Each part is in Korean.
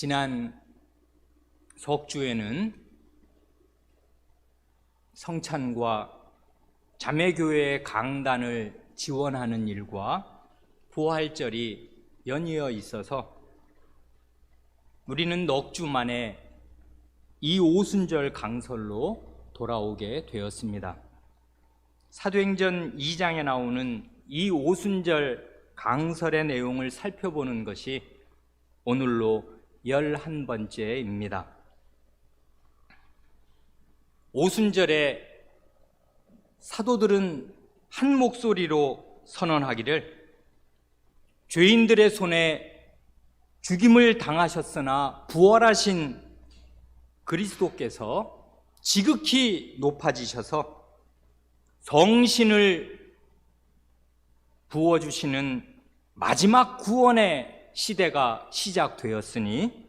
지난 석주에는 성찬과 자매교회의 강단을 지원하는 일과 부활절이 연이어 있어서 우리는 넉 주 만에 이 오순절 강설로 돌아오게 되었습니다. 사도행전 2장에 나오는 이 오순절 강설의 내용을 살펴보는 것이 오늘로 11번째입니다. 오순절에 사도들은 한 목소리로 선언하기를 죄인들의 손에 죽임을 당하셨으나 부활하신 그리스도께서 지극히 높아지셔서 성신을 부어주시는 마지막 구원의 시대가 시작되었으니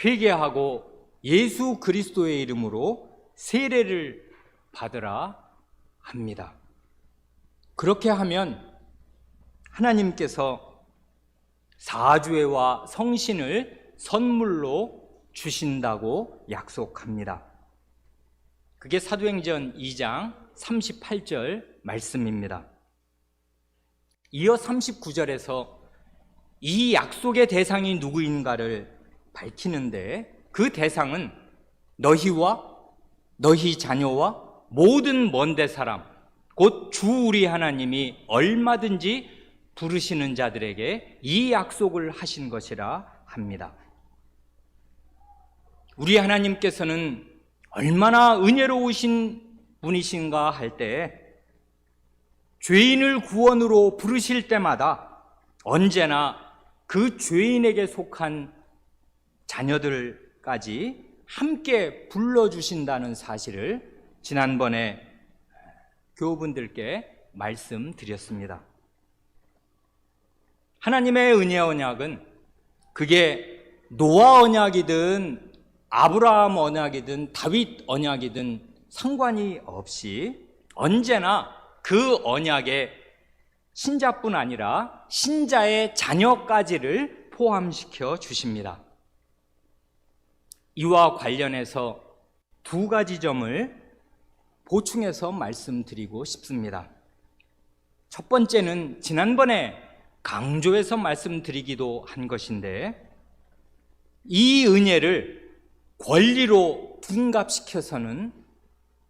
회개하고 예수 그리스도의 이름으로 세례를 받으라 합니다. 그렇게 하면 하나님께서 사죄와 성신을 선물로 주신다고 약속합니다. 그게 사도행전 2장 38절 말씀입니다. 이어 39절에서 이 약속의 대상이 누구인가를 밝히는데 그 대상은 너희와 너희 자녀와 모든 먼데 사람 곧 주 우리 하나님이 얼마든지 부르시는 자들에게 이 약속을 하신 것이라 합니다. 우리 하나님께서는 얼마나 은혜로우신 분이신가 할 때 죄인을 구원으로 부르실 때마다 언제나 그 죄인에게 속한 자녀들까지 함께 불러주신다는 사실을 지난번에 교우분들께 말씀드렸습니다. 하나님의 은혜 언약은 그게 노아 언약이든 아브라함 언약이든 다윗 언약이든 상관이 없이 언제나 그 언약에 신자뿐 아니라 신자의 자녀까지를 포함시켜 주십니다. 이와 관련해서 두 가지 점을 보충해서 말씀드리고 싶습니다. 첫 번째는 지난번에 강조해서 말씀드리기도 한 것인데 이 은혜를 권리로 둔갑시켜서는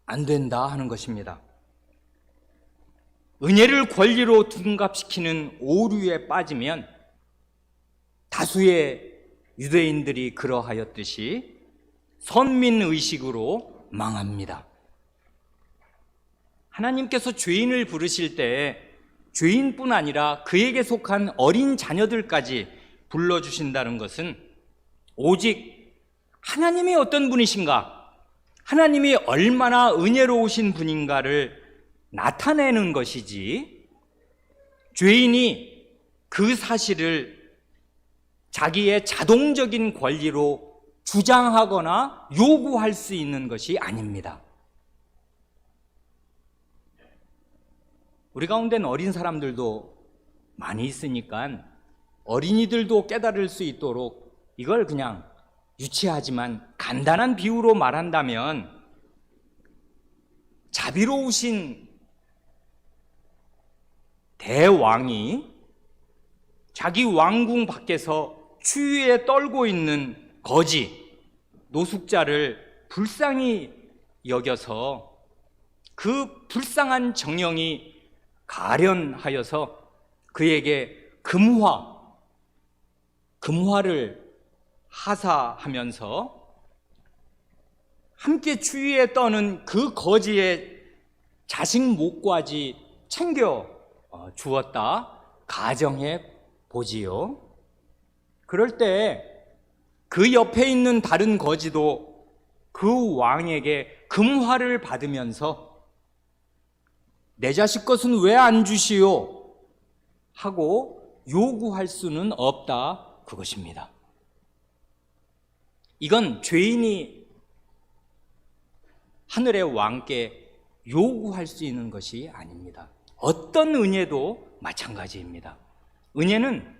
안 된다 하는 것입니다. 은혜를 권리로 둔갑시키는 오류에 빠지면 다수의 유대인들이 그러하였듯이 선민의식으로 망합니다. 하나님께서 죄인을 부르실 때 죄인뿐 아니라 그에게 속한 어린 자녀들까지 불러주신다는 것은 오직 하나님이 어떤 분이신가, 하나님이 얼마나 은혜로우신 분인가를 나타내는 것이지 죄인이 그 사실을 자기의 자동적인 권리로 주장하거나 요구할 수 있는 것이 아닙니다. 우리 가운데는 어린 사람들도 많이 있으니까 어린이들도 깨달을 수 있도록 이걸 그냥 유치하지만 간단한 비유로 말한다면 자비로우신 대왕이 자기 왕궁 밖에서 추위에 떨고 있는 거지, 노숙자를 불쌍히 여겨서 그 불쌍한 정령이 가련하여서 그에게 금화를 하사하면서 함께 추위에 떠는 그 거지의 자식 목까지 챙겨 주었다 가정해 보지요. 그럴 때 그 옆에 있는 다른 거지도 그 왕에게 금화를 받으면서 내 자식 것은 왜 안 주시오? 하고 요구할 수는 없다 그것입니다. 이건 죄인이 하늘의 왕께 요구할 수 있는 것이 아닙니다. 어떤 은혜도 마찬가지입니다. 은혜는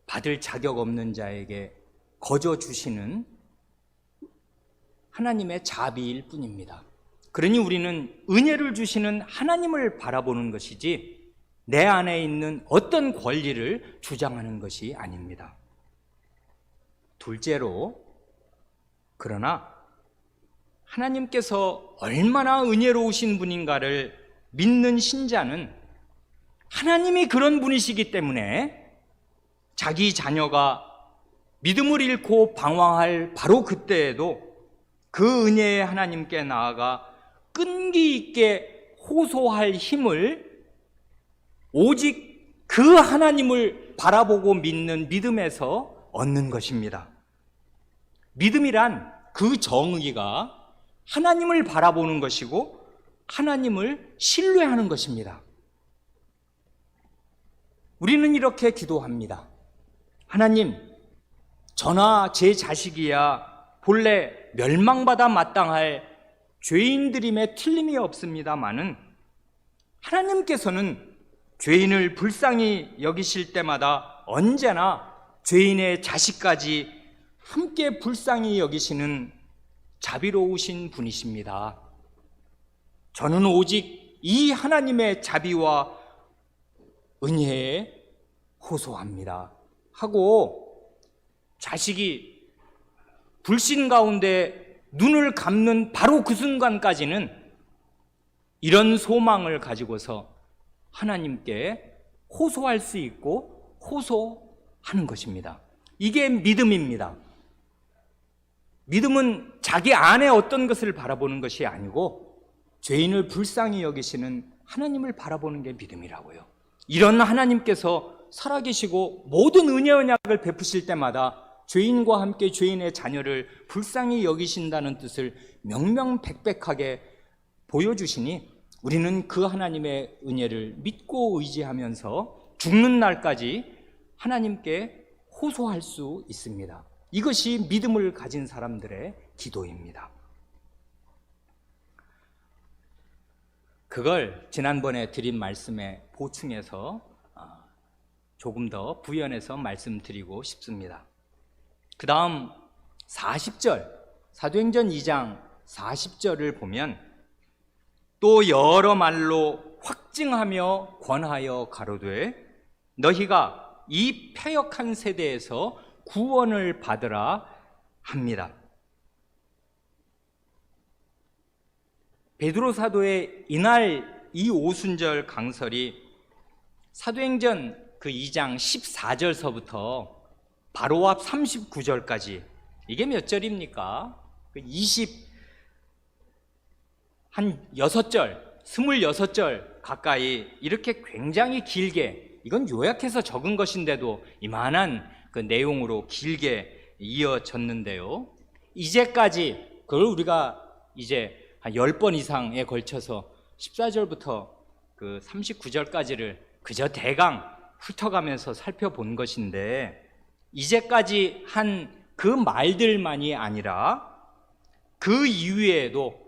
받을 자격 없는 자에게 거저 주시는 하나님의 자비일 뿐입니다. 그러니 우리는 은혜를 주시는 하나님을 바라보는 것이지 내 안에 있는 어떤 권리를 주장하는 것이 아닙니다. 둘째로, 그러나 하나님께서 얼마나 은혜로우신 분인가를 믿는 신자는 하나님이 그런 분이시기 때문에 자기 자녀가 믿음을 잃고 방황할 바로 그때에도 그 은혜의 하나님께 나아가 끈기 있게 호소할 힘을 오직 그 하나님을 바라보고 믿는 믿음에서 얻는 것입니다. 믿음이란 그 정의가 하나님을 바라보는 것이고 하나님을 신뢰하는 것입니다. 우리는 이렇게 기도합니다. 하나님, 저나 제 자식이야 본래 멸망받아 마땅할 죄인들임에 틀림이 없습니다마는 하나님께서는 죄인을 불쌍히 여기실 때마다 언제나 죄인의 자식까지 함께 불쌍히 여기시는 자비로우신 분이십니다. 저는 오직 이 하나님의 자비와 은혜에 호소합니다 하고 자식이 불신 가운데 눈을 감는 바로 그 순간까지는 이런 소망을 가지고서 하나님께 호소할 수 있고 호소하는 것입니다. 이게 믿음입니다. 믿음은 자기 안에 어떤 것을 바라보는 것이 아니고 죄인을 불쌍히 여기시는 하나님을 바라보는 게 믿음이라고요. 이런 하나님께서 살아계시고 모든 은혜 언약을 베푸실 때마다 죄인과 함께 죄인의 자녀를 불쌍히 여기신다는 뜻을 명명백백하게 보여주시니 우리는 그 하나님의 은혜를 믿고 의지하면서 죽는 날까지 하나님께 호소할 수 있습니다. 이것이 믿음을 가진 사람들의 기도입니다. 그걸 지난번에 드린 말씀에 보충해서 조금 더 부연해서 말씀드리고 싶습니다. 그 다음 40절, 사도행전 2장 40절을 보면 또 여러 말로 확증하며 권하여 가로되 너희가 이 패역한 세대에서 구원을 받으라 합니다. 베드로 사도의 이날 이 오순절 강설이 사도행전 그 2장 14절서부터 바로 앞 39절까지 이게 몇 절입니까? 26절 가까이 이렇게 굉장히 길게, 이건 요약해서 적은 것인데도 이만한 그 내용으로 길게 이어졌는데요. 이제까지 그걸 우리가 이제 한 10번 이상에 걸쳐서 14절부터 그 39절까지를 그저 대강 훑어가면서 살펴본 것인데, 이제까지 한 그 말들만이 아니라 그 이후에도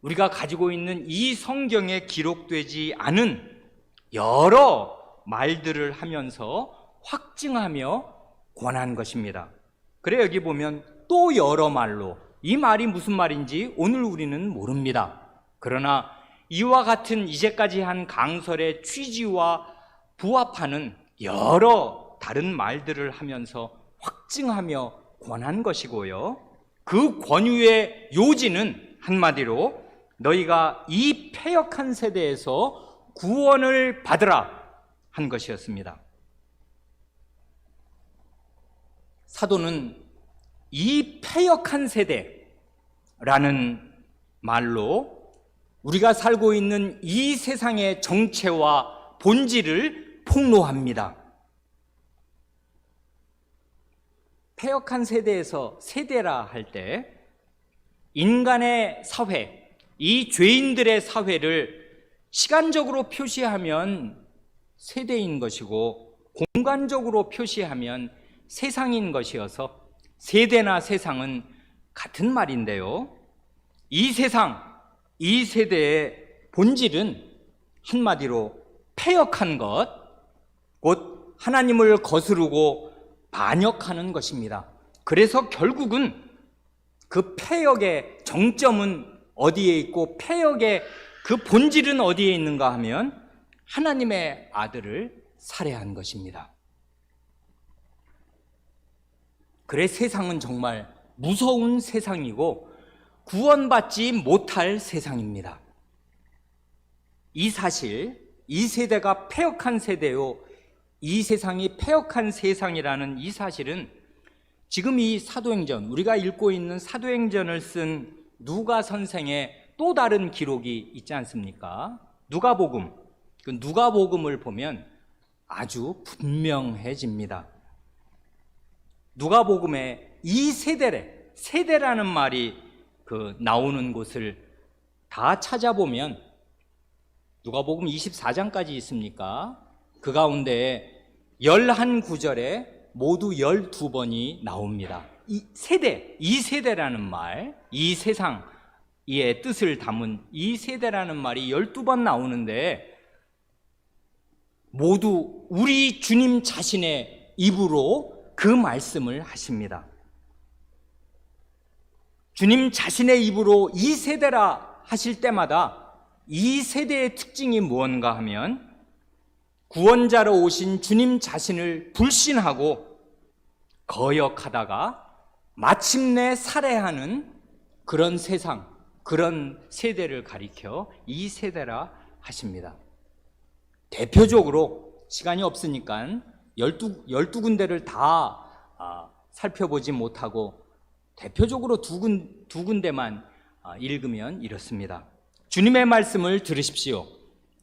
우리가 가지고 있는 이 성경에 기록되지 않은 여러 말들을 하면서 확증하며 권한 것입니다. 그래 여기 보면 또 여러 말로, 이 말이 무슨 말인지 오늘 우리는 모릅니다. 그러나 이와 같은 이제까지 한 강설의 취지와 부합하는 여러 다른 말들을 하면서 확증하며 권한 것이고요. 그 권유의 요지는 한마디로 너희가 이 패역한 세대에서 구원을 받으라 한 것이었습니다. 사도는 이 패역한 세대라는 말로 우리가 살고 있는 이 세상의 정체와 본질을 폭로합니다. 패역한 세대에서 세대라 할 때 인간의 사회, 이 죄인들의 사회를 시간적으로 표시하면 세대인 것이고 공간적으로 표시하면 세상인 것이어서 세대나 세상은 같은 말인데요. 이 세상, 이 세대의 본질은 한마디로 패역한 것, 곧 하나님을 거스르고 반역하는 것입니다. 그래서 결국은 그 패역의 정점은 어디에 있고 패역의 그 본질은 어디에 있는가 하면 하나님의 아들을 살해한 것입니다. 그래 세상은 정말 무서운 세상이고 구원받지 못할 세상입니다. 이 사실, 이 세대가 패역한 세대요, 이 세상이 패역한 세상이라는 이 사실은 지금 이 사도행전, 우리가 읽고 있는 사도행전을 쓴 누가 선생의 또 다른 기록이 있지 않습니까? 누가복음, 그 누가복음을 보면 아주 분명해집니다. 누가복음에 이 세대라는 말이 나오는 곳을 다 찾아보면 누가복음 24장까지 있습니까? 그 가운데 11구절에 모두 12번이 나옵니다. 이 세대라는 말, 이 세상의 뜻을 담은 이 세대라는 말이 12번 나오는데 모두 우리 주님 자신의 입으로 그 말씀을 하십니다. 주님 자신의 입으로 이 세대라 하실 때마다 이 세대의 특징이 무언가 하면 구원자로 오신 주님 자신을 불신하고 거역하다가 마침내 살해하는 그런 세상, 그런 세대를 가리켜 이 세대라 하십니다. 대표적으로 시간이 없으니까 12군데를 다 살펴보지 못하고 대표적으로 두 군데만 읽으면 이렇습니다. 주님의 말씀을 들으십시오.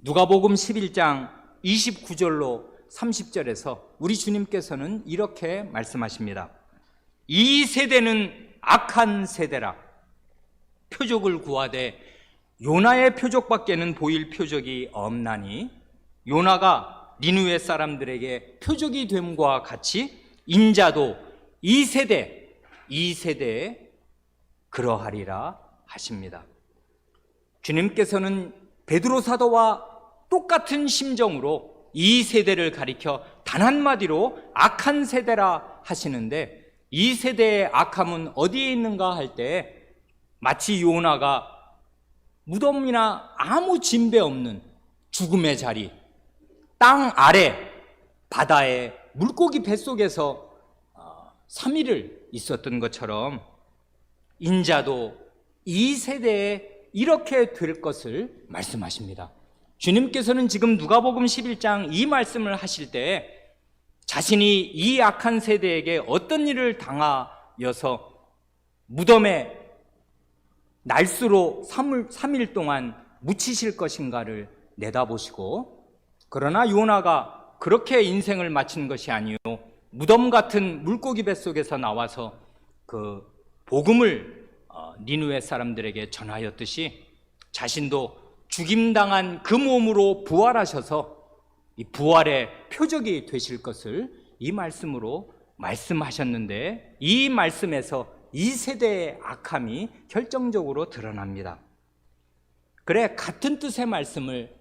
누가복음 11장 29절로 30절에서 우리 주님께서는 이렇게 말씀하십니다. 이 세대는 악한 세대라. 표적을 구하되 요나의 표적밖에는 보일 표적이 없나니 요나가 니느웨 사람들에게 표적이 됨과 같이 인자도 이 세대에 그러하리라 하십니다. 주님께서는 베드로 사도와 똑같은 심정으로 이 세대를 가리켜 단 한마디로 악한 세대라 하시는데 이 세대의 악함은 어디에 있는가 할 때 마치 요나가 무덤이나 아무 진배 없는 죽음의 자리, 땅 아래 바다의 물고기 뱃속에서 3일을 있었던 것처럼 인자도 이 세대에 이렇게 될 것을 말씀하십니다. 주님께서는 지금 누가복음 11장 이 말씀을 하실 때 자신이 이 악한 세대에게 어떤 일을 당하여서 무덤에 날수로 3일 동안 묻히실 것인가를 내다보시고, 그러나 요나가 그렇게 인생을 마친 것이 아니요 무덤 같은 물고기 뱃속에서 나와서 그 복음을 니느웨 사람들에게 전하였듯이 자신도 죽임당한 그 몸으로 부활하셔서 이 부활의 표적이 되실 것을 이 말씀으로 말씀하셨는데, 이 말씀에서 이 세대의 악함이 결정적으로 드러납니다. 그래, 같은 뜻의 말씀을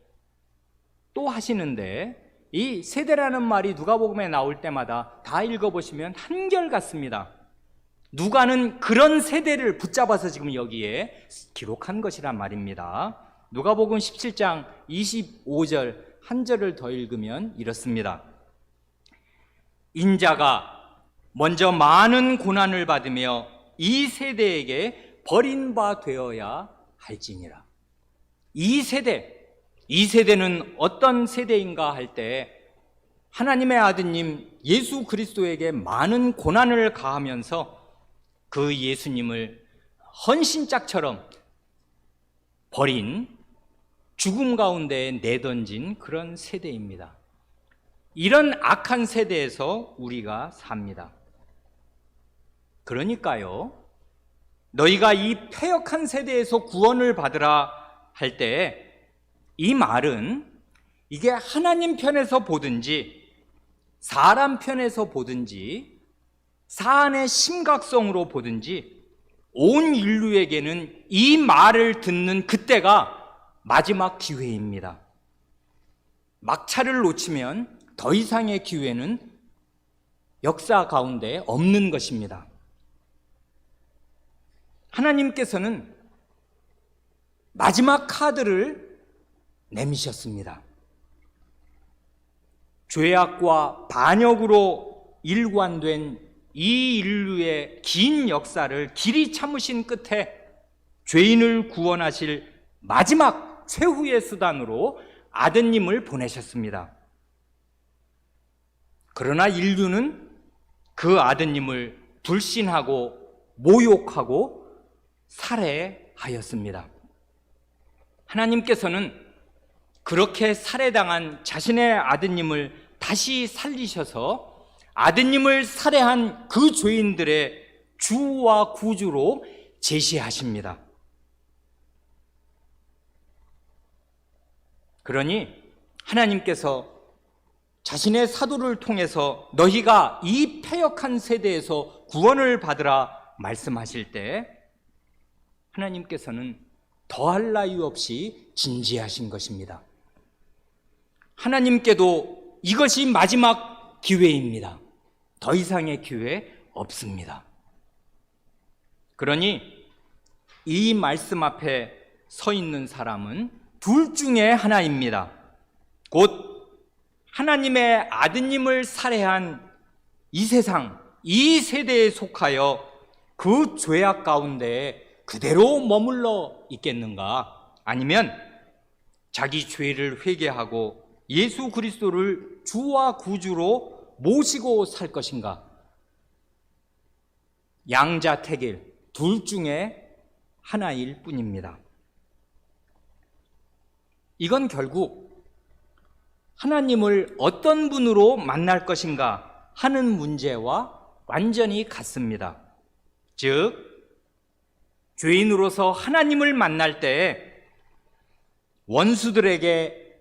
또 하시는데 이 세대라는 말이 누가복음에 나올 때마다 다 읽어보시면 한결같습니다. 누가는 그런 세대를 붙잡아서 지금 여기에 기록한 것이란 말입니다. 누가복음 17장 25절 한 절을 더 읽으면 이렇습니다. 인자가 먼저 많은 고난을 받으며 이 세대에게 버린 바 되어야 할지니라. 이 세대는 어떤 세대인가 할 때 하나님의 아드님 예수 그리스도에게 많은 고난을 가하면서 그 예수님을 헌신짝처럼 버린, 죽음 가운데 내던진 그런 세대입니다. 이런 악한 세대에서 우리가 삽니다. 그러니까요, 너희가 이 패역한 세대에서 구원을 받으라 할 때 이 말은 이게 하나님 편에서 보든지 사람 편에서 보든지 사안의 심각성으로 보든지 온 인류에게는 이 말을 듣는 그때가 마지막 기회입니다. 막차를 놓치면 더 이상의 기회는 역사 가운데 없는 것입니다. 하나님께서는 마지막 카드를 내미셨습니다. 죄악과 반역으로 일관된 이 인류의 긴 역사를 길이 참으신 끝에 죄인을 구원하실 마지막 최후의 수단으로 아드님을 보내셨습니다. 그러나 인류는 그 아드님을 불신하고 모욕하고 살해하였습니다. 하나님께서는 그렇게 살해당한 자신의 아드님을 다시 살리셔서 아드님을 살해한 그 죄인들의 주와 구주로 제시하십니다. 그러니 하나님께서 자신의 사도를 통해서 너희가 이 패역한 세대에서 구원을 받으라 말씀하실 때 하나님께서는 더할 나위 없이 진지하신 것입니다. 하나님께도 이것이 마지막 기회입니다. 더 이상의 기회 없습니다. 그러니 이 말씀 앞에 서 있는 사람은 둘 중에 하나입니다. 곧 하나님의 아드님을 살해한 이 세상, 이 세대에 속하여 그 죄악 가운데 그대로 머물러 있겠는가? 아니면 자기 죄를 회개하고 예수 그리스도를 주와 구주로 모시고 살 것인가? 양자택일, 둘 중에 하나일 뿐입니다. 이건 결국 하나님을 어떤 분으로 만날 것인가 하는 문제와 완전히 같습니다. 즉, 죄인으로서 하나님을 만날 때 원수들에게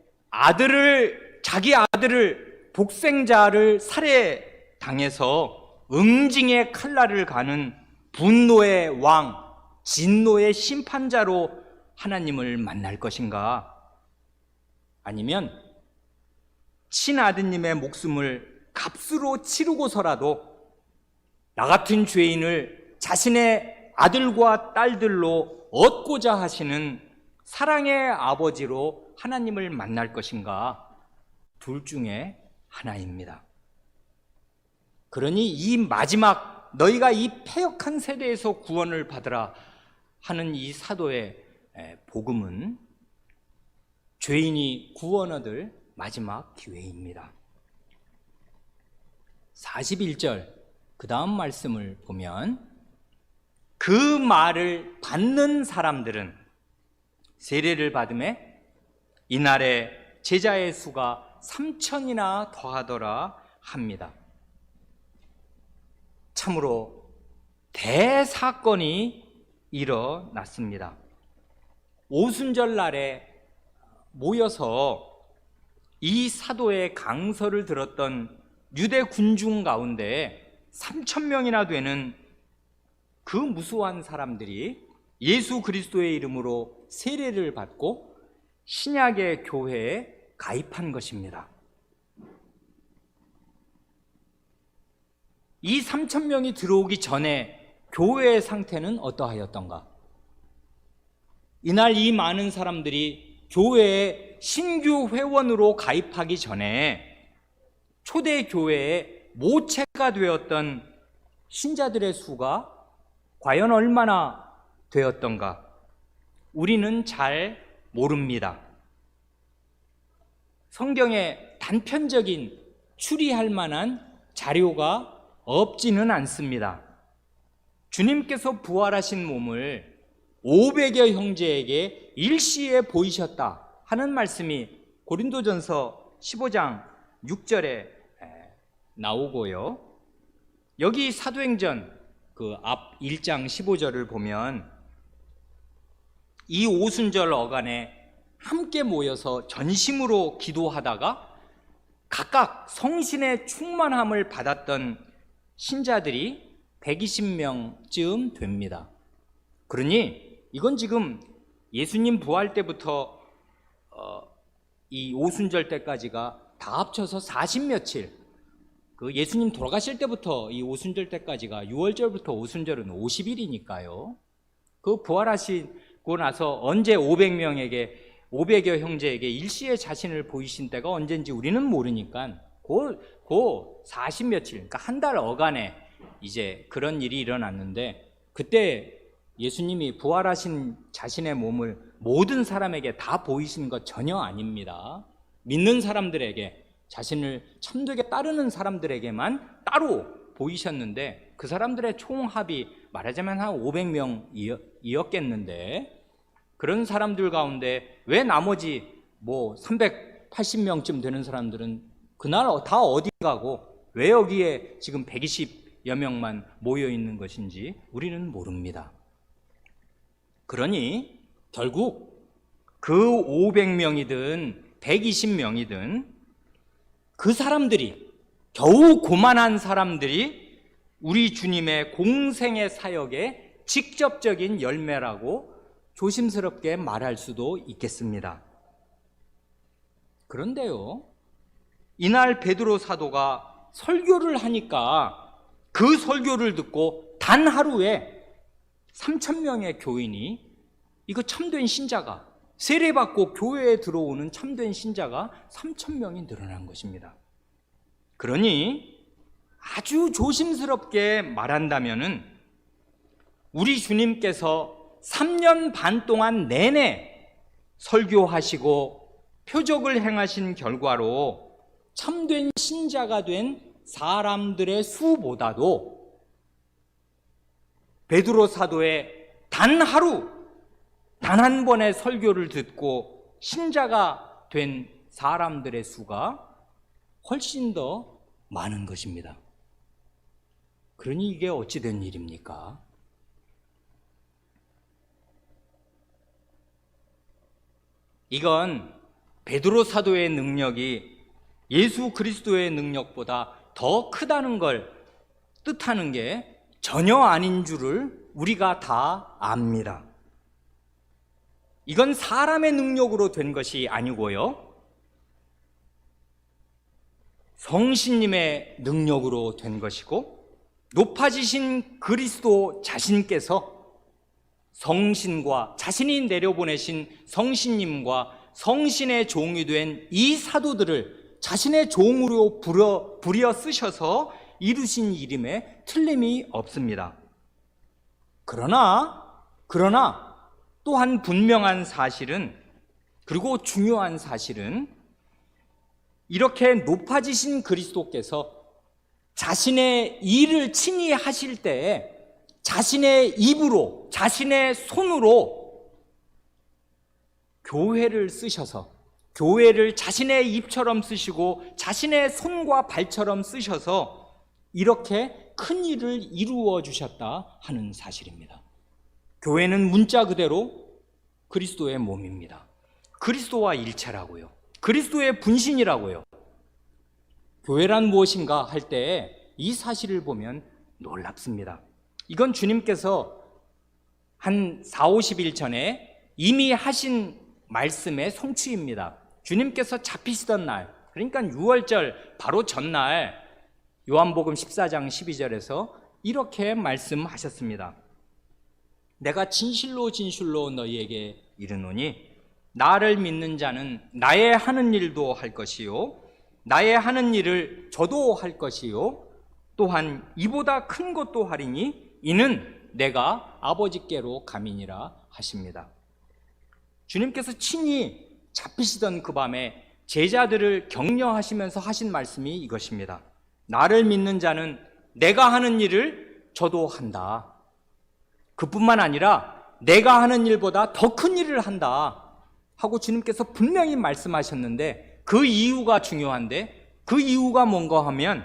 자기 아들을 복생자를 살해당해서 응징의 칼날을 가는 분노의 왕, 진노의 심판자로 하나님을 만날 것인가? 아니면 친아드님의 목숨을 값으로 치르고서라도 나 같은 죄인을 자신의 아들과 딸들로 얻고자 하시는 사랑의 아버지로 하나님을 만날 것인가? 둘 중에 하나입니다. 그러니 이 마지막 너희가 이 패역한 세대에서 구원을 받으라 하는 이 사도의 복음은 죄인이 구원 얻을 마지막 기회입니다. 41절 그 다음 말씀을 보면 그 말을 받는 사람들은 세례를 받음에 이날에 제자의 수가 3,000이나 더하더라 합니다. 참으로 대사건이 일어났습니다. 오순절 날에 모여서 이 사도의 강서를 들었던 유대 군중 가운데 3,000명이나 되는 그 무수한 사람들이 예수 그리스도의 이름으로 세례를 받고 신약의 교회에 가입한 것입니다. 이 3,000명이 들어오기 전에 교회의 상태는 어떠하였던가? 이날 이 많은 사람들이 교회에 신규 회원으로 가입하기 전에 초대 교회의 모체가 되었던 신자들의 수가 과연 얼마나 되었던가? 우리는 잘 모릅니다. 성경에 단편적인 추리할 만한 자료가 없지는 않습니다. 주님께서 부활하신 몸을 500여 형제에게 일시에 보이셨다 하는 말씀이 고린도전서 15장 6절에 나오고요. 여기 사도행전 그 앞 1장 15절을 보면 이 오순절 어간에 함께 모여서 전심으로 기도하다가 각각 성신의 충만함을 받았던 신자들이 120명쯤 됩니다. 그러니 이건 지금 예수님 부활 때부터 이 오순절 때까지가 다 합쳐서 40며칠, 그 예수님 돌아가실 때부터 이 오순절 때까지가 6월절부터 오순절은 50일이니까요. 그 부활하시고 나서 언제 500여 형제에게 일시에 자신을 보이신 때가 언젠지 우리는 모르니까 그 40 며칠, 그러니까 한 달 어간에 이제 그런 일이 일어났는데, 그때 예수님이 부활하신 자신의 몸을 모든 사람에게 다 보이신 것 전혀 아닙니다. 믿는 사람들에게, 자신을 참되게 따르는 사람들에게만 따로 보이셨는데, 그 사람들의 총합이 말하자면 한 500명이었겠는데, 그런 사람들 가운데 왜 나머지 380명쯤 되는 사람들은 그날 다 어디 가고 왜 여기에 지금 120여 명만 모여 있는 것인지 우리는 모릅니다. 그러니 결국 그 500명이든 120명이든 그 사람들이, 겨우 고만한 사람들이 우리 주님의 공생의 사역의 직접적인 열매라고 조심스럽게 말할 수도 있겠습니다. 그런데요, 이날 베드로 사도가 설교를 하니까 그 설교를 듣고 단 하루에 3,000명의 교인이, 이거 참된 신자가, 세례받고 교회에 들어오는 참된 신자가 3,000명이 늘어난 것입니다. 그러니 아주 조심스럽게 말한다면은 우리 주님께서 3년 반 동안 내내 설교하시고 표적을 행하신 결과로 참된 신자가 된 사람들의 수보다도 베드로 사도의 단 하루, 단 한 번의 설교를 듣고 신자가 된 사람들의 수가 훨씬 더 많은 것입니다. 그러니 이게 어찌 된 일입니까? 이건 베드로 사도의 능력이 예수 그리스도의 능력보다 더 크다는 걸 뜻하는 게 전혀 아닌 줄을 우리가 다 압니다. 이건 사람의 능력으로 된 것이 아니고요, 성신님의 능력으로 된 것이고, 높아지신 그리스도 자신께서 성신과, 자신이 내려보내신 성신님과 성신의 종이 된 이 사도들을 자신의 종으로 부려 쓰셔서 이루신 일임에 틀림이 없습니다. 그러나 또한 분명한 사실은, 그리고 중요한 사실은, 이렇게 높아지신 그리스도께서 자신의 일을 친히 하실 때 자신의 입으로, 자신의 손으로 교회를 쓰셔서, 교회를 자신의 입처럼 쓰시고 자신의 손과 발처럼 쓰셔서 이렇게 큰 일을 이루어 주셨다 하는 사실입니다. 교회는 문자 그대로 그리스도의 몸입니다. 그리스도와 일체라고요. 그리스도의 분신이라고요. 교회란 무엇인가 할 때 이 사실을 보면 놀랍습니다. 이건 주님께서 한 40-50일 전에 이미 하신 말씀의 성취입니다. 주님께서 잡히시던 날, 그러니까 6월절 바로 전날 요한복음 14장 12절에서 이렇게 말씀하셨습니다. 내가 진실로 진실로 너희에게 이르노니 나를 믿는 자는 나의 하는 일도 할 것이요 나의 하는 일을 저도 할 것이요 또한 이보다 큰 것도 하리니 이는 내가 아버지께로 감이니라 하십니다. 주님께서 친히 잡히시던 그 밤에 제자들을 격려하시면서 하신 말씀이 이것입니다. 나를 믿는 자는 내가 하는 일을 저도 한다. 그뿐만 아니라 내가 하는 일보다 더 큰 일을 한다 하고 주님께서 분명히 말씀하셨는데, 그 이유가 중요한데, 그 이유가 뭔가 하면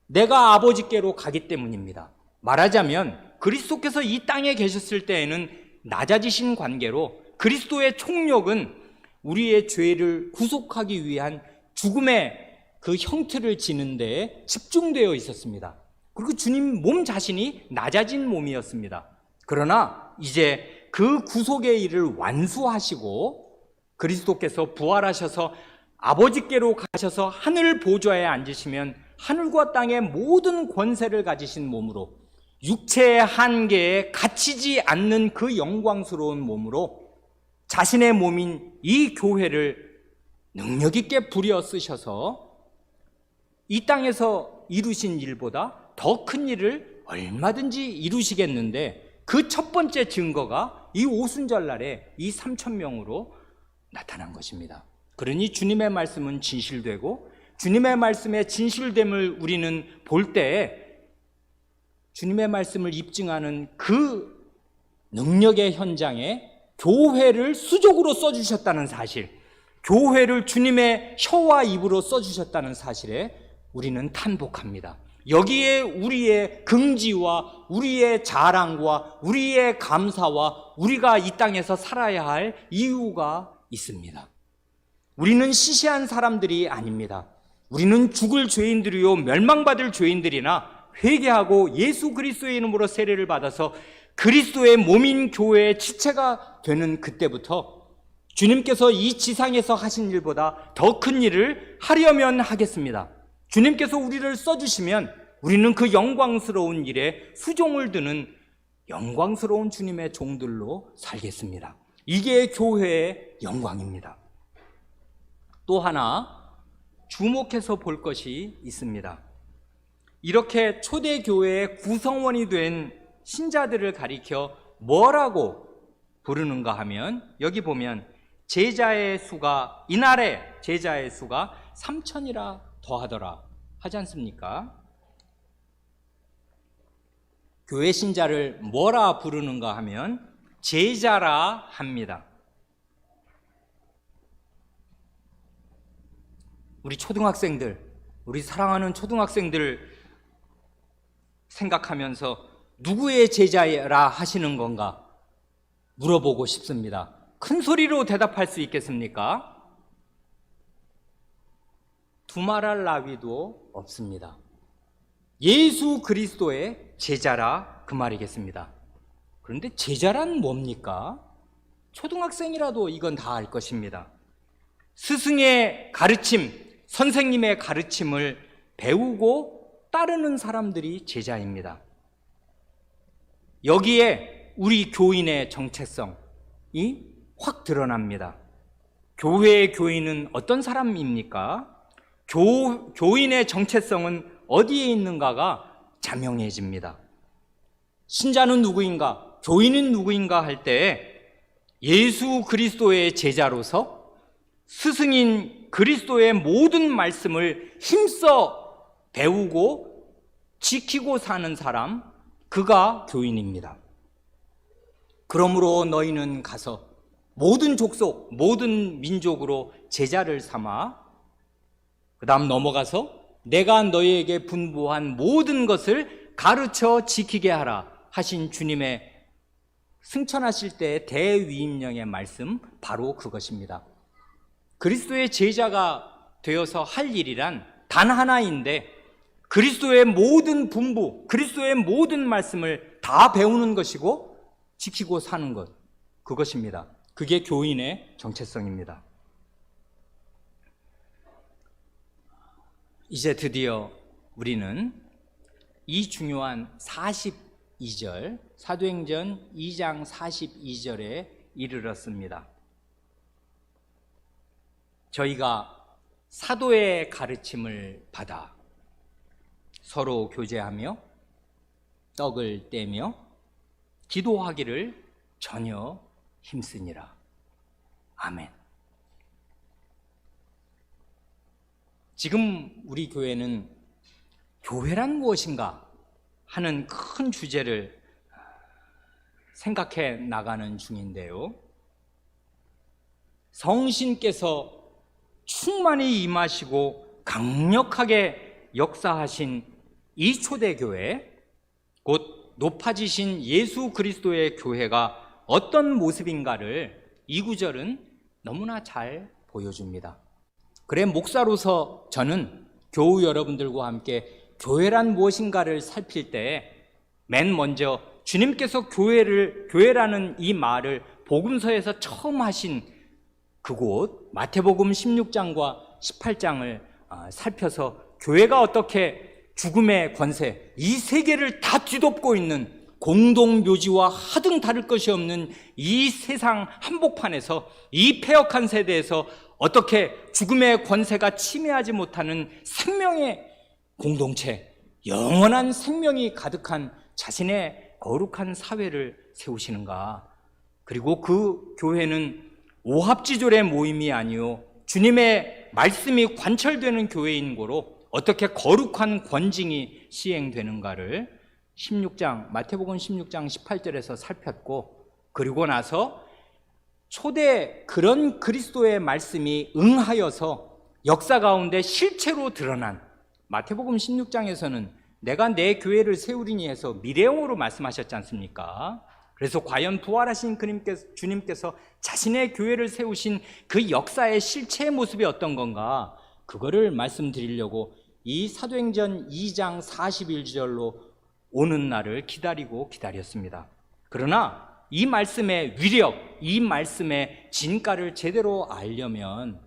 내가 아버지께로 가기 때문입니다. 말하자면 그리스도께서 이 땅에 계셨을 때에는 낮아지신 관계로 그리스도의 총력은 우리의 죄를 구속하기 위한 죽음의 그 형틀을 지는 데에 집중되어 있었습니다. 그리고 주님 몸 자신이 낮아진 몸이었습니다. 그러나 이제 그 구속의 일을 완수하시고 그리스도께서 부활하셔서 아버지께로 가셔서 하늘 보좌에 앉으시면 하늘과 땅의 모든 권세를 가지신 몸으로 육체의 한계에 갇히지 않는 그 영광스러운 몸으로 자신의 몸인 이 교회를 능력 있게 부려 쓰셔서 이 땅에서 이루신 일보다 더 큰 일을 얼마든지 이루시겠는데, 그 첫 번째 증거가 이 오순절날에 이 3,000명으로 나타난 것입니다. 그러니 주님의 말씀은 진실되고, 주님의 말씀의 진실됨을 우리는 볼 때 주님의 말씀을 입증하는 그 능력의 현장에 교회를 수족으로 써주셨다는 사실, 교회를 주님의 혀와 입으로 써주셨다는 사실에 우리는 탄복합니다. 여기에 우리의 긍지와 우리의 자랑과 우리의 감사와 우리가 이 땅에서 살아야 할 이유가 있습니다. 우리는 시시한 사람들이 아닙니다. 우리는 죽을 죄인들이요 멸망받을 죄인들이나 회개하고 예수 그리스도의 이름으로 세례를 받아서 그리스도의 몸인 교회의 지체가 되는 그때부터 주님께서 이 지상에서 하신 일보다 더 큰 일을 하려면 하겠습니다. 주님께서 우리를 써주시면 우리는 그 영광스러운 일에 수종을 드는 영광스러운 주님의 종들로 살겠습니다. 이게 교회의 영광입니다. 또 하나 주목해서 볼 것이 있습니다. 이렇게 초대교회의 구성원이 된 신자들을 가리켜 뭐라고 부르는가 하면, 여기 보면 제자의 수가, 이날에 제자의 수가 3,000이라 더하더라 하지 않습니까? 교회 신자를 뭐라 부르는가 하면 제자라 합니다. 우리 초등학생들, 우리 사랑하는 초등학생들 생각하면서 누구의 제자라 하시는 건가 물어보고 싶습니다. 큰 소리로 대답할 수 있겠습니까? 두말할 나위도 없습니다. 예수 그리스도의 제자라 그 말이겠습니다. 그런데 제자란 뭡니까? 초등학생이라도 이건 다 알 것입니다. 스승의 가르침, 선생님의 가르침을 배우고 따르는 사람들이 제자입니다. 여기에 우리 교인의 정체성이 확 드러납니다. 교회의 교인은 어떤 사람입니까? 교인의 정체성은 어디에 있는가가 자명해집니다. 신자는 누구인가, 교인은 누구인가 할 때 예수 그리스도의 제자로서 스승인 그리스도의 모든 말씀을 힘써 배우고 지키고 사는 사람, 그가 교인입니다. 그러므로 너희는 가서 모든 족속, 모든 민족으로 제자를 삼아 그 다음 넘어가서 내가 너희에게 분부한 모든 것을 가르쳐 지키게 하라 하신 주님의 승천하실 때의 대위임령의 말씀, 바로 그것입니다. 그리스도의 제자가 되어서 할 일이란 단 하나인데, 그리스도의 모든 분부, 그리스도의 모든 말씀을 다 배우는 것이고 지키고 사는 것, 그것입니다. 그게 교인의 정체성입니다. 이제 드디어 우리는 이 중요한 42절, 사도행전 2장 42절에 이르렀습니다. 저희가 사도의 가르침을 받아 서로 교제하며 떡을 떼며 기도하기를 전혀 힘쓰니라. 아멘. 지금 우리 교회는 교회란 무엇인가 하는 큰 주제를 생각해 나가는 중인데요. 성신께서 충만히 임하시고 강력하게 역사하신 이 초대교회, 곧 높아지신 예수 그리스도의 교회가 어떤 모습인가를 이 구절은 너무나 잘 보여줍니다. 그래, 목사로서 저는 교우 여러분들과 함께 교회란 무엇인가를 살필 때 맨 먼저 주님께서 교회라는 이 말을 복음서에서 처음 하신 그곳 마태복음 16장과 18장을 살펴서 교회가 어떻게 죽음의 권세, 이 세계를 다 뒤덮고 있는 공동묘지와 하등 다를 것이 없는 이 세상 한복판에서, 이 패역한 세대에서 어떻게 죽음의 권세가 침해하지 못하는 생명의 공동체, 영원한 생명이 가득한 자신의 거룩한 사회를 세우시는가? 그리고 그 교회는 오합지졸의 모임이 아니요 주님의 말씀이 관철되는 교회인 거로 어떻게 거룩한 권징이 시행되는가를 16장, 마태복음 16장 18절에서 살폈고, 그리고 나서 초대 그런 그리스도의 말씀이 응하여서 역사 가운데 실체로 드러난, 마태복음 16장에서는 내가 내 교회를 세우리니 해서 미래형으로 말씀하셨지 않습니까? 그래서 과연 부활하신 주님께서 자신의 교회를 세우신 그 역사의 실체의 모습이 어떤 건가, 그거를 말씀드리려고 이 사도행전 2장 41절로 오는 날을 기다렸습니다. 그러나 이 말씀의 위력, 이 말씀의 진가를 제대로 알려면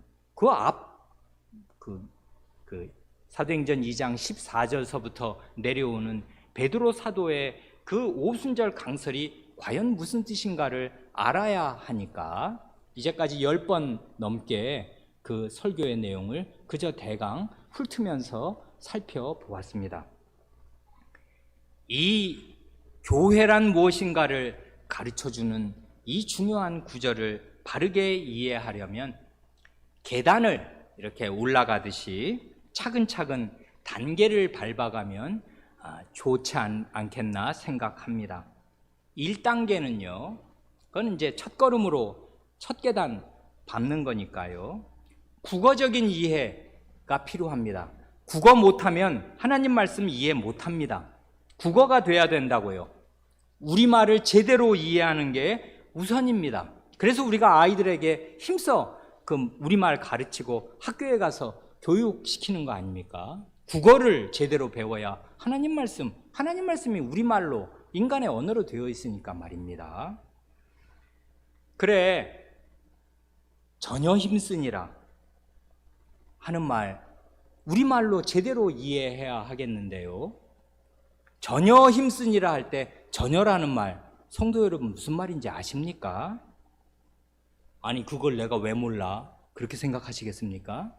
사도행전 2장 14절서부터 내려오는 베드로 사도의 그 오순절 강설이 과연 무슨 뜻인가를 알아야 하니까 이제까지 10번 넘게 그 설교의 내용을 그저 대강 훑으면서 살펴보았습니다. 이 교회란 무엇인가를 가르쳐주는 이 중요한 구절을 바르게 이해하려면 계단을 이렇게 올라가듯이 차근차근 단계를 밟아가면 좋지 않겠나 생각합니다. 1단계는요, 그건 이제 첫 걸음으로 첫 계단 밟는 거니까요, 국어적인 이해가 필요합니다. 국어 못하면 하나님 말씀 이해 못합니다. 국어가 돼야 된다고요. 우리말을 제대로 이해하는 게 우선입니다. 그래서 우리가 아이들에게 힘써 그 우리말 가르치고 학교에 가서 교육시키는 거 아닙니까? 국어를 제대로 배워야 하나님 말씀이 우리말로, 인간의 언어로 되어 있으니까 말입니다. 그래, 전혀 힘쓰니라 하는 말, 우리말로 제대로 이해해야 하겠는데요. 전혀 힘쓰니라 할 때 전혀라는 말, 성도 여러분 무슨 말인지 아십니까? 아니 그걸 내가 왜 몰라? 그렇게 생각하시겠습니까?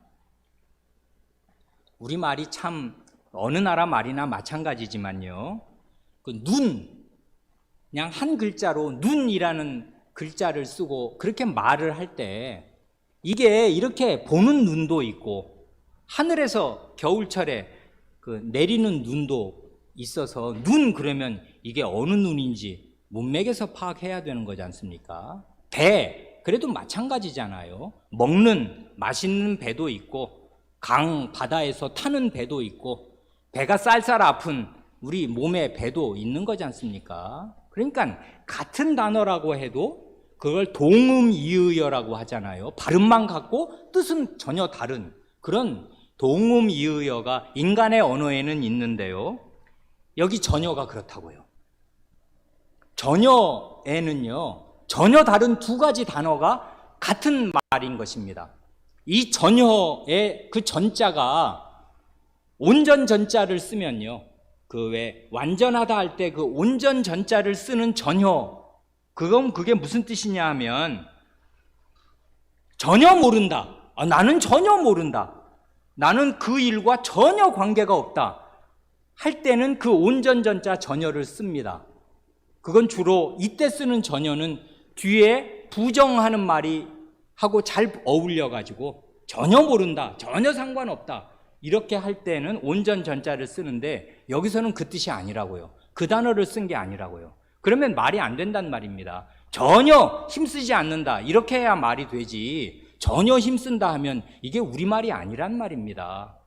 우리말이 참 어느 나라 말이나 마찬가지지만요, 그 그냥 한 글자로 눈이라는 글자를 쓰고 그렇게 말을 할 때 이게 이렇게 보는 눈도 있고 하늘에서 겨울철에 그 내리는 눈도 있어서 눈 그러면 이게 어느 눈인지 문맥에서 파악해야 되는 거지 않습니까? 배, 그래도 마찬가지잖아요. 먹는 맛있는 배도 있고 강 바다에서 타는 배도 있고 배가 쌀쌀 아픈 우리 몸의 배도 있는 거지 않습니까? 그러니까 같은 단어라고 해도 그걸 동음이의어라고 하잖아요. 발음만 같고 뜻은 전혀 다른 그런 동음이의어가 인간의 언어에는 있는데요, 여기 전혀가 그렇다고요. 전혀에는요, 전혀 다른 두 가지 단어가 같은 말인 것입니다. 이 전혀의 그 전자가 온전 전자를 쓰면요, 그 왜 완전하다 할 때 그 온전 전자를 쓰는 전혀, 그게 무슨 뜻이냐 하면 전혀 모른다. 나는 전혀 모른다. 나는 그 일과 전혀 관계가 없다 할 때는 그 온전 전자 전혀를 씁니다. 그건 주로 이때 쓰는 전혀는 뒤에 부정하는 말이 하고 잘 어울려 가지고 전혀 모른다, 전혀 상관없다 이렇게 할 때는 온전 전자를 쓰는데 여기서는 그 뜻이 아니라고요. 그 단어를 쓴 게 아니라고요. 그러면 말이 안 된단 말입니다. 전혀 힘쓰지 않는다 이렇게 해야 말이 되지, 전혀 힘쓴다 하면 이게 우리말이 아니란 말입니다.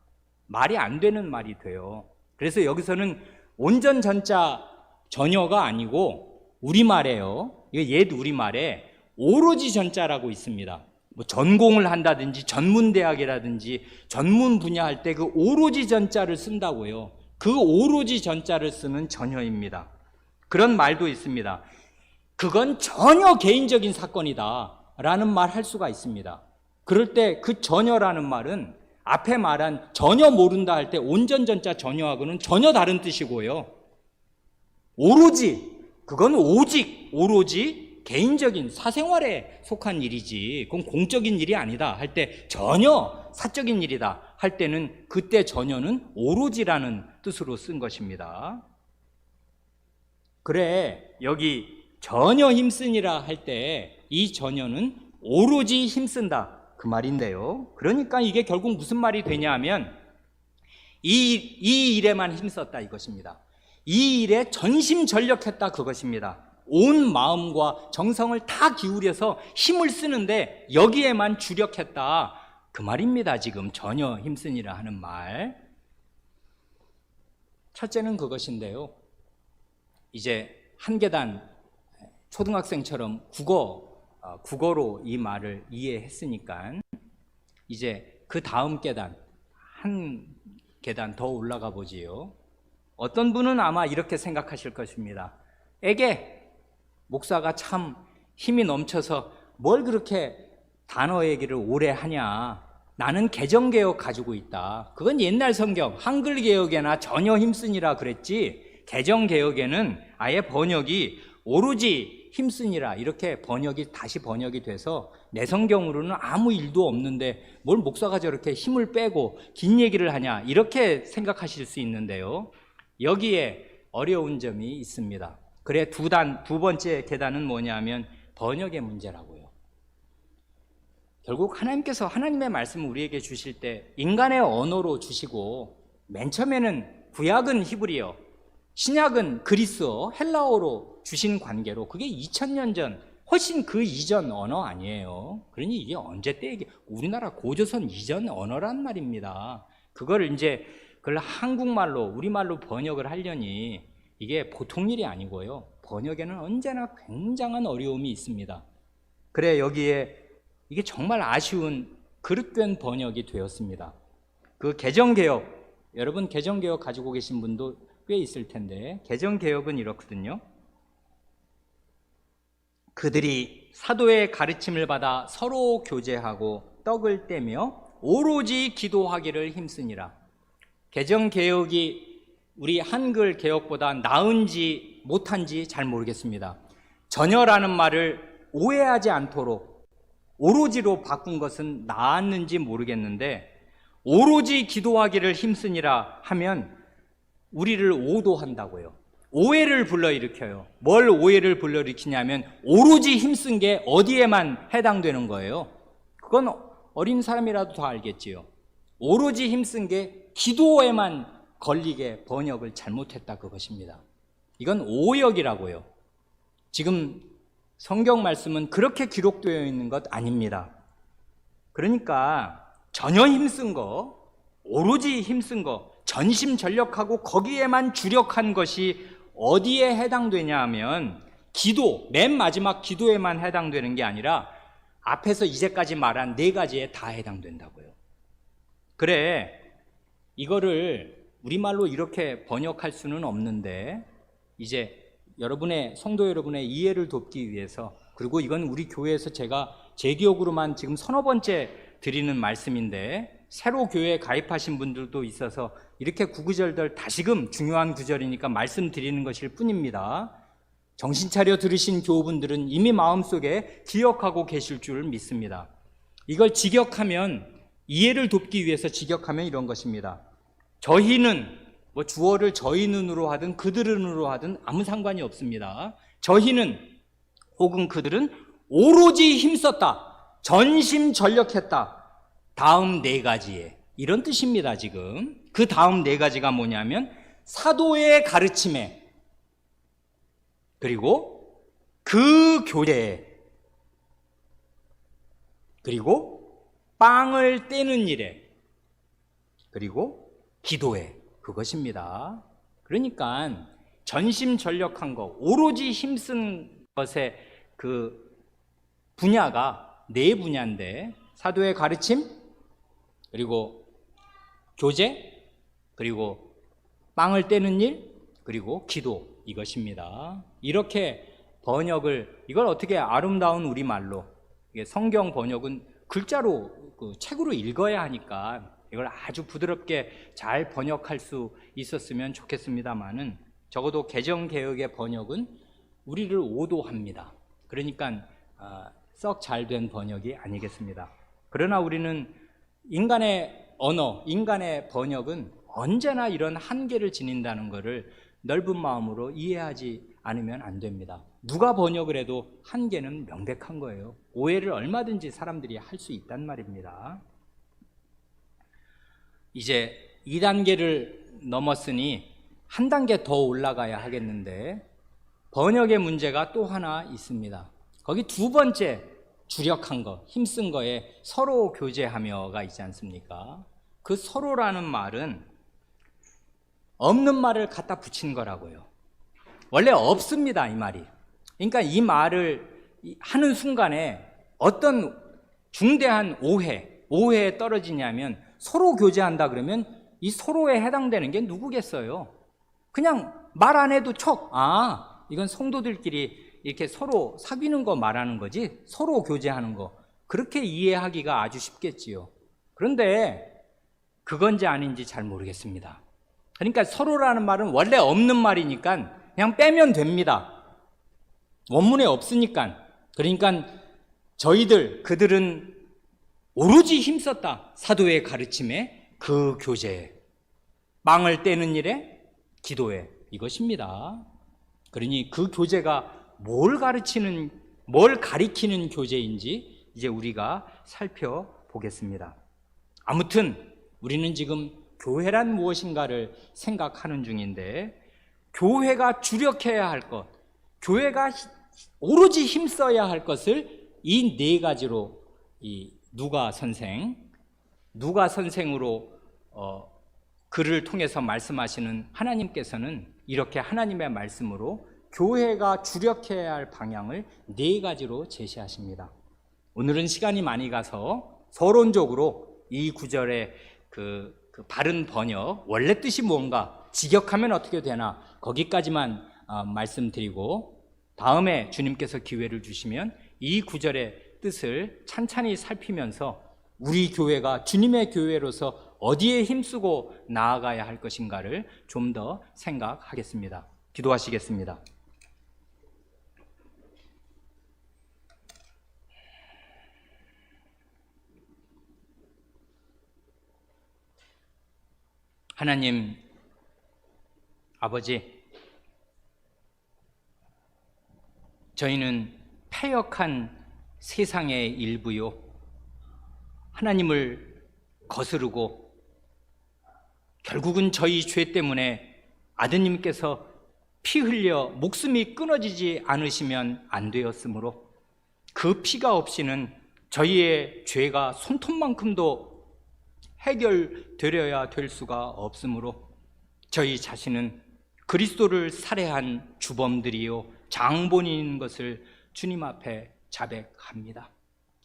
말이 안 되는 말이 돼요. 그래서 여기서는 온전 전자 전혀가 아니고 우리말에요, 이게 옛 우리말에 오로지 전자라고 있습니다. 뭐 전공을 한다든지 전문대학이라든지 전문 분야 할 때 그 오로지 전자를 쓴다고요. 그 오로지 전자를 쓰는 전혀입니다. 그런 말도 있습니다. 그건 전혀 개인적인 사건이다 라는 말 할 수가 있습니다. 그럴 때 그 전혀라는 말은 앞에 말한 전혀 모른다 할 때 온전전자 전혀하고는 전혀 다른 뜻이고요. 오로지, 그건 오로지 개인적인 사생활에 속한 일이지 그건 공적인 일이 아니다 할 때, 전혀 사적인 일이다 할 때는 그때 전혀는 오로지라는 뜻으로 쓴 것입니다. 그래, 여기 전혀 힘쓰니라 할 때 이 전혀는 오로지 힘쓴다 그 말인데요. 그러니까 이게 결국 무슨 말이 되냐 하면 이 일에만 힘썼다 이것입니다. 이 일에 전심전력했다 그것입니다. 온 마음과 정성을 다 기울여서 힘을 쓰는데 여기에만 주력했다 그 말입니다. 지금 전혀 힘쓰니라 하는 말. 첫째는 그것인데요. 이제 한 계단 초등학생처럼 국어로 이 말을 이해했으니까 이제 그 다음 계단, 한 계단 더 올라가 보지요. 어떤 분은 아마 이렇게 생각하실 것입니다. 목사가 참 힘이 넘쳐서 뭘 그렇게 단어 얘기를 오래 하냐. 나는 개정개혁 가지고 있다. 그건 옛날 성경 한글개혁에나 전혀 힘쓰니라 그랬지, 개정개혁에는 아예 번역이 오로지 힘쓰니라 이렇게 다시 번역이 돼서 내 성경으로는 아무 일도 없는데 뭘 목사가 저렇게 힘을 빼고 긴 얘기를 하냐 이렇게 생각하실 수 있는데요. 여기에 어려운 점이 있습니다. 그래, 두 번째 계단은 뭐냐면 번역의 문제라고요. 결국 하나님께서 하나님의 말씀을 우리에게 주실 때 인간의 언어로 주시고, 맨 처음에는 구약은 히브리어, 신약은 그리스어, 헬라어로 주신 관계로 그게 2000년 전, 훨씬 그 이전 언어 아니에요. 그러니 이게 언제 때 우리나라 고조선 이전 언어란 말입니다. 그걸 한국말로, 우리말로 번역을 하려니 이게 보통 일이 아니고요. 번역에는 언제나 굉장한 어려움이 있습니다. 그래, 여기에 이게 정말 아쉬운 그릇된 번역이 되었습니다. 그 개정개혁, 여러분 개정개혁 가지고 계신 분도 꽤 있을 텐데, 개정개혁은 이렇거든요. 그들이 사도의 가르침을 받아 서로 교제하고 떡을 떼며 오로지 기도하기를 힘쓰니라. 개정개혁이 우리 한글 개혁보다 나은지 못한지 잘 모르겠습니다. 전혀라는 말을 오해하지 않도록 오로지로 바꾼 것은 나았는지 모르겠는데, 오로지 기도하기를 힘쓰니라 하면 우리를 오도한다고요. 오해를 불러일으켜요. 뭘 오해를 불러일으키냐면 오로지 힘쓴 게 어디에만 해당되는 거예요. 그건 어린 사람이라도 다 알겠지요. 오로지 힘쓴 게 기도에만 걸리게 번역을 잘못했다 그것입니다. 이건 오역이라고요. 지금 성경 말씀은 그렇게 기록되어 있는 것 아닙니다. 그러니까 전혀 힘쓴 거, 오로지 힘쓴 거, 전심전력하고 거기에만 주력한 것이 어디에 해당되냐 하면 기도, 맨 마지막 기도에만 해당되는 게 아니라 앞에서 이제까지 말한 4가지에 다 해당된다고요. 그래, 이거를 우리말로 이렇게 번역할 수는 없는데, 이제 성도 여러분의 이해를 돕기 위해서, 그리고 이건 우리 교회에서 제가 제 기억으로만 지금 서너 번째 드리는 말씀인데, 새로 교회에 가입하신 분들도 있어서 이렇게 구구절절 다시금 중요한 구절이니까 말씀드리는 것일 뿐입니다. 정신 차려 들으신 교우분들은 이미 마음속에 기억하고 계실 줄 믿습니다. 이걸 직역하면, 이해를 돕기 위해서 직역하면 이런 것입니다. 저희는, 주어를 저희는으로 하든 그들은으로 하든 아무 상관이 없습니다. 저희는 혹은 그들은 오로지 힘썼다, 전심전력했다. 다음 4가지에, 이런 뜻입니다. 지금 그 다음 4가지가 뭐냐면 사도의 가르침에, 그리고 그 교제에, 그리고 빵을 떼는 일에, 그리고 기도에, 그것입니다. 그러니까 전심전력한 것, 오로지 힘쓴 것의 그 분야가 4분야인데, 사도의 가르침, 그리고 교제, 그리고 빵을 떼는 일, 그리고 기도, 이것입니다. 이렇게 번역을, 이걸 어떻게 아름다운 우리말로, 성경 번역은 글자로 책으로 읽어야 하니까 이걸 아주 부드럽게 잘 번역할 수 있었으면 좋겠습니다만은 적어도 개정개혁의 번역은 우리를 오도합니다. 그러니까 썩 잘된 번역이 아니겠습니다. 그러나 우리는 인간의 언어, 인간의 번역은 언제나 이런 한계를 지닌다는 것을 넓은 마음으로 이해하지 않으면 안 됩니다. 누가 번역을 해도 한계는 명백한 거예요. 오해를 얼마든지 사람들이 할 수 있단 말입니다. 이제 2단계를 넘었으니 한 단계 더 올라가야 하겠는데 번역의 문제가 또 하나 있습니다. 거기 두 번째 주력한 거, 힘쓴 거에 서로 교제하며가 있지 않습니까? 그 서로라는 말은 없는 말을 갖다 붙인 거라고요. 원래 없습니다, 이 말이. 그러니까 이 말을 하는 순간에 어떤 중대한 오해에 떨어지냐면 서로 교제한다 그러면 이 서로에 해당되는 게 누구겠어요? 그냥 말 안 해도 이건 성도들끼리 이렇게 서로 사귀는 거 말하는 거지, 서로 교제하는 거, 그렇게 이해하기가 아주 쉽겠지요. 그런데 그건지 아닌지 잘 모르겠습니다. 그러니까 서로라는 말은 원래 없는 말이니까 그냥 빼면 됩니다. 원문에 없으니까. 그러니까 그들은 오로지 힘썼다. 사도의 가르침에, 그 교제에, 빵을 떼는 일에, 기도에, 이것입니다. 그러니 그 교제가 뭘 가리키는 교제인지 이제 우리가 살펴보겠습니다. 아무튼 우리는 지금 교회란 무엇인가를 생각하는 중인데, 교회가 주력해야 할 것, 교회가 오로지 힘써야 할 것을 이 네 가지로 이 누가 선생으로 그를 통해서 말씀하시는 하나님께서는 이렇게 하나님의 말씀으로 교회가 주력해야 할 방향을 네 가지로 제시하십니다. 오늘은 시간이 많이 가서 서론적으로 이 구절의 그 바른 번역, 원래 뜻이 뭔가, 직역하면 어떻게 되나, 거기까지만 말씀드리고 다음에 주님께서 기회를 주시면 이 구절의 뜻을 찬찬히 살피면서 우리 교회가 주님의 교회로서 어디에 힘쓰고 나아가야 할 것인가를 좀 더 생각하겠습니다. 기도하시겠습니다. 하나님 아버지, 저희는 패역한 세상의 일부요, 하나님을 거스르고 결국은 저희 죄 때문에 아드님께서 피 흘려 목숨이 끊어지지 않으시면 안 되었으므로 그 피가 없이는 저희의 죄가 손톱만큼도 해결되려야 될 수가 없으므로 저희 자신은 그리스도를 살해한 주범들이요 장본인인 것을 주님 앞에 자백합니다.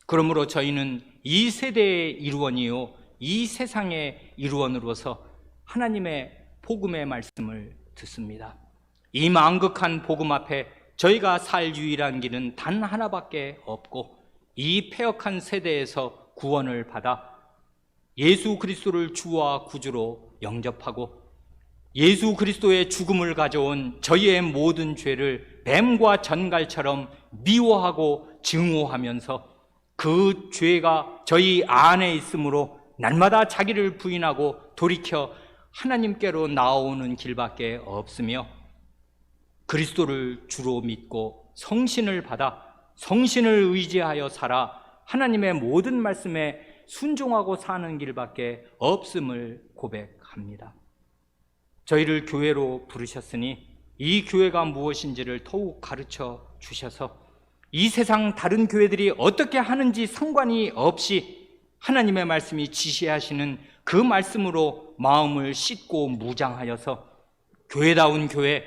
그러므로 저희는 이 세대의 일원이요 이 세상의 일원으로서 하나님의 복음의 말씀을 듣습니다. 이 망극한 복음 앞에 저희가 살 유일한 길은 단 하나밖에 없고, 이 패역한 세대에서 구원을 받아 예수 그리스도를 주와 구주로 영접하고 예수 그리스도의 죽음을 가져온 저희의 모든 죄를 뱀과 전갈처럼 미워하고 증오하면서 그 죄가 저희 안에 있으므로 날마다 자기를 부인하고 돌이켜 하나님께로 나아오는 길밖에 없으며, 그리스도를 주로 믿고 성신을 받아 성신을 의지하여 살아 하나님의 모든 말씀에 순종하고 사는 길밖에 없음을 고백합니다. 저희를 교회로 부르셨으니 이 교회가 무엇인지를 더욱 가르쳐 주셔서 이 세상 다른 교회들이 어떻게 하는지 상관이 없이 하나님의 말씀이 지시하시는 그 말씀으로 마음을 씻고 무장하여서 교회다운 교회,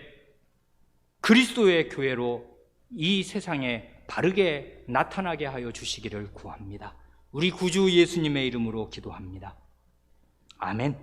그리스도의 교회로 이 세상에 바르게 나타나게 하여 주시기를 구합니다. 우리 구주 예수님의 이름으로 기도합니다. 아멘.